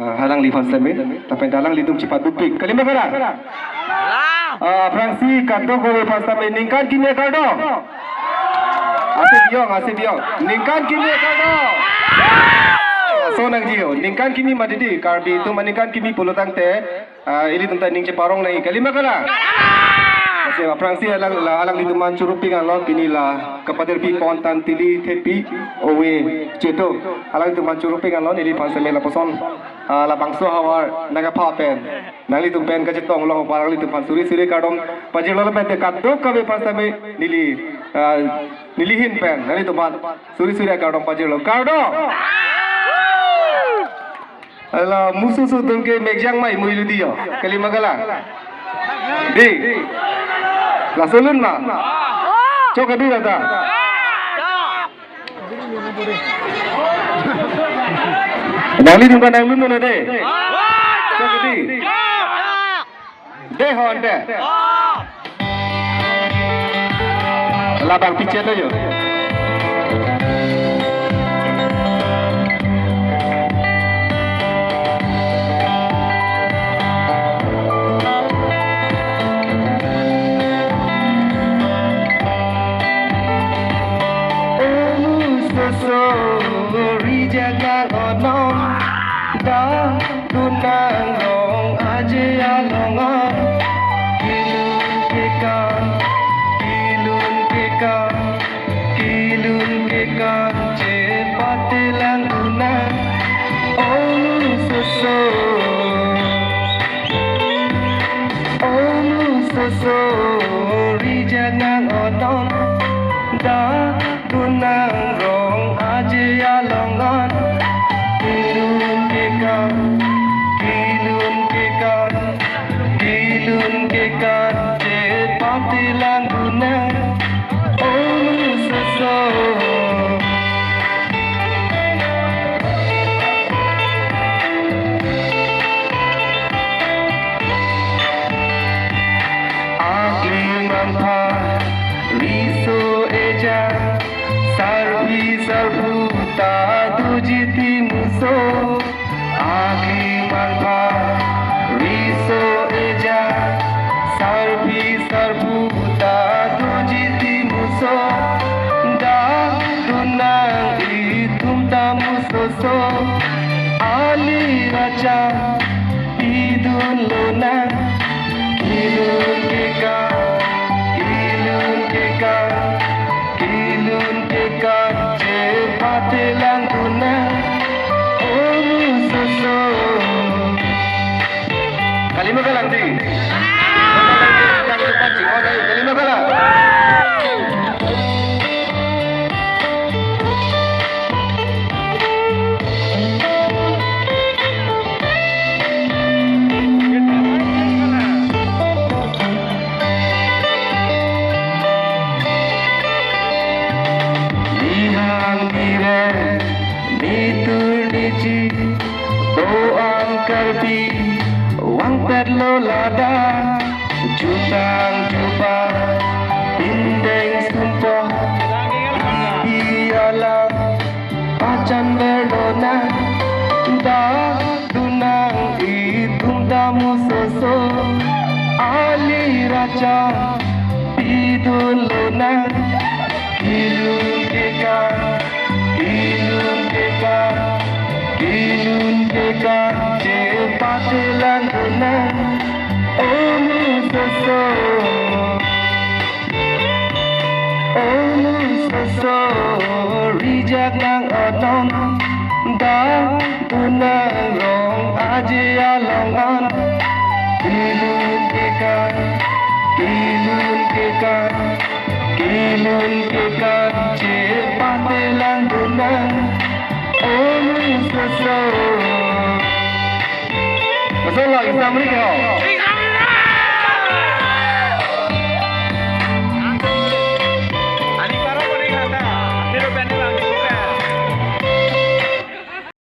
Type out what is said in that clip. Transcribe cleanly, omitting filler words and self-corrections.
halang li fasame tapi dalang li tum cepat dupik kalima kara Fransi kado kowe fasame ningkan kini kado asih biong ningkan kini kado so nang jio ningkan kini madidi karbi itu maningkan kini pulutang te ili tentang ning ceparong nai kalima kara Masih Fransi alang li tuman curuping alon kini la kapader pi pontan tili tepi owe ceto alang tuman curuping alon ili fasame la poson la bangso hawar naga pa pen nali tum pen ka cetong lo parang li tum suri suri kadong pajir lo pen te kaddo kabe fasame nilihin pen nali tuman suri suri kadong pajir lo kardo ala musu su tungke megjang mai muilu dio kalima gala di la solun ma coba dulu ta nali dum nang lun na de coba di de hon de la bang picet aja jaga onom da dunang long aje alongan kilun kekan cepat lang dunang olu soso jaga onom da dunang long aje alongan kilun kekan cepat lang dunang oh soso akling mantha riso eja sarvi sarvu ta dujiti muso akling mantha riso eja sarvi sarvu ta dujiti muso da dunang itum tamu soso ali raja idun lona kilun kekan cepat lang dunang oh soso kalima ka lang di kalima ka lang doang karbi wang perlo lada jutang juba indeng sumpah iyalah pacan berlona da dunang itung tamu soso ali raja idun lona kilun kekan cepat lang dunang oh soso rijak nang onom da dunang rong aje alongan kilun kekan cepat lang dunang oh soso Masalah Islam ni kau.